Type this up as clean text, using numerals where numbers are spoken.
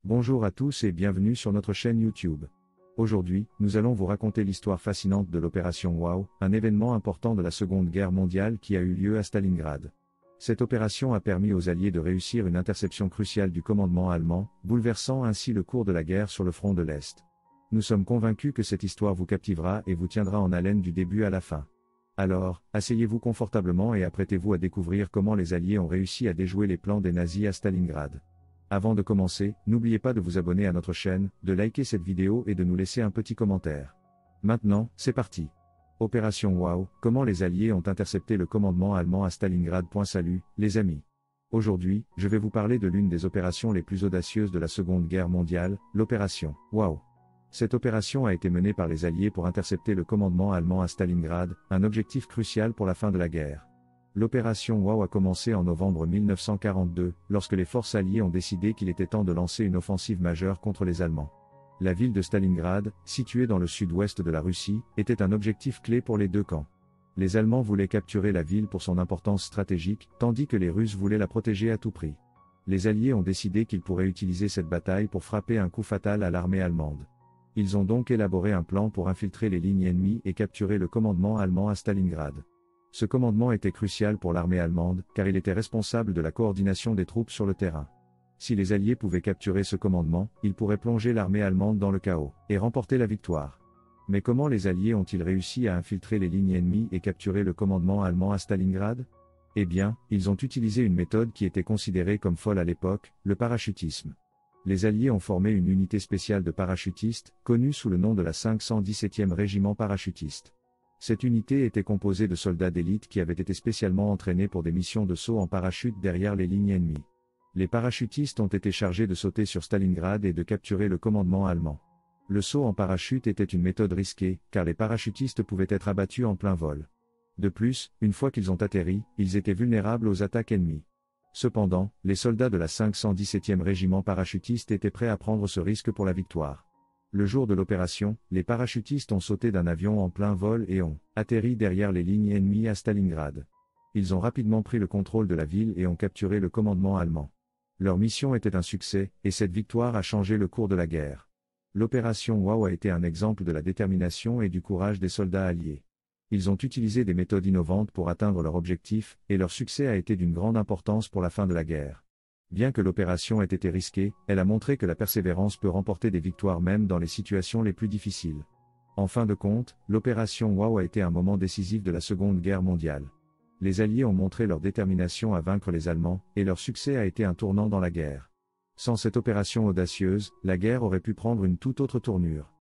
Bonjour à tous et bienvenue sur notre chaîne YouTube. Aujourd'hui, nous allons vous raconter l'histoire fascinante de l'opération WOW, un événement important de la Seconde Guerre mondiale qui a eu lieu à Stalingrad. Cette opération a permis aux Alliés de réussir une interception cruciale du commandement allemand, bouleversant ainsi le cours de la guerre sur le front de l'Est. Nous sommes convaincus que cette histoire vous captivera et vous tiendra en haleine du début à la fin. Alors, asseyez-vous confortablement et apprêtez-vous à découvrir comment les Alliés ont réussi à déjouer les plans des nazis à Stalingrad. Avant de commencer, n'oubliez pas de vous abonner à notre chaîne, de liker cette vidéo et de nous laisser un petit commentaire. Maintenant, c'est parti. Opération WOW, comment les Alliés ont intercepté le commandement allemand à Stalingrad. Salut, les amis. Aujourd'hui, je vais vous parler de l'une des opérations les plus audacieuses de la Seconde Guerre mondiale, l'opération WOW. Cette opération a été menée par les Alliés pour intercepter le commandement allemand à Stalingrad, un objectif crucial pour la fin de la guerre. L'opération WOW a commencé en novembre 1942, lorsque les forces alliées ont décidé qu'il était temps de lancer une offensive majeure contre les Allemands. La ville de Stalingrad, située dans le sud-ouest de la Russie, était un objectif clé pour les deux camps. Les Allemands voulaient capturer la ville pour son importance stratégique, tandis que les Russes voulaient la protéger à tout prix. Les Alliés ont décidé qu'ils pourraient utiliser cette bataille pour frapper un coup fatal à l'armée allemande. Ils ont donc élaboré un plan pour infiltrer les lignes ennemies et capturer le commandement allemand à Stalingrad. Ce commandement était crucial pour l'armée allemande, car il était responsable de la coordination des troupes sur le terrain. Si les Alliés pouvaient capturer ce commandement, ils pourraient plonger l'armée allemande dans le chaos, et remporter la victoire. Mais comment les Alliés ont-ils réussi à infiltrer les lignes ennemies et capturer le commandement allemand à Stalingrad? Eh bien, ils ont utilisé une méthode qui était considérée comme folle à l'époque, le parachutisme. Les Alliés ont formé une unité spéciale de parachutistes, connue sous le nom de la 517e Régiment parachutiste. Cette unité était composée de soldats d'élite qui avaient été spécialement entraînés pour des missions de saut en parachute derrière les lignes ennemies. Les parachutistes ont été chargés de sauter sur Stalingrad et de capturer le commandement allemand. Le saut en parachute était une méthode risquée, car les parachutistes pouvaient être abattus en plein vol. De plus, une fois qu'ils ont atterri, ils étaient vulnérables aux attaques ennemies. Cependant, les soldats de la 517e Régiment parachutiste étaient prêts à prendre ce risque pour la victoire. Le jour de l'opération, les parachutistes ont sauté d'un avion en plein vol et ont atterri derrière les lignes ennemies à Stalingrad. Ils ont rapidement pris le contrôle de la ville et ont capturé le commandement allemand. Leur mission était un succès, et cette victoire a changé le cours de la guerre. L'opération WOW a été un exemple de la détermination et du courage des soldats alliés. Ils ont utilisé des méthodes innovantes pour atteindre leur objectif, et leur succès a été d'une grande importance pour la fin de la guerre. Bien que l'opération ait été risquée, elle a montré que la persévérance peut remporter des victoires même dans les situations les plus difficiles. En fin de compte, l'opération WOW a été un moment décisif de la Seconde Guerre mondiale. Les Alliés ont montré leur détermination à vaincre les Allemands, et leur succès a été un tournant dans la guerre. Sans cette opération audacieuse, la guerre aurait pu prendre une toute autre tournure.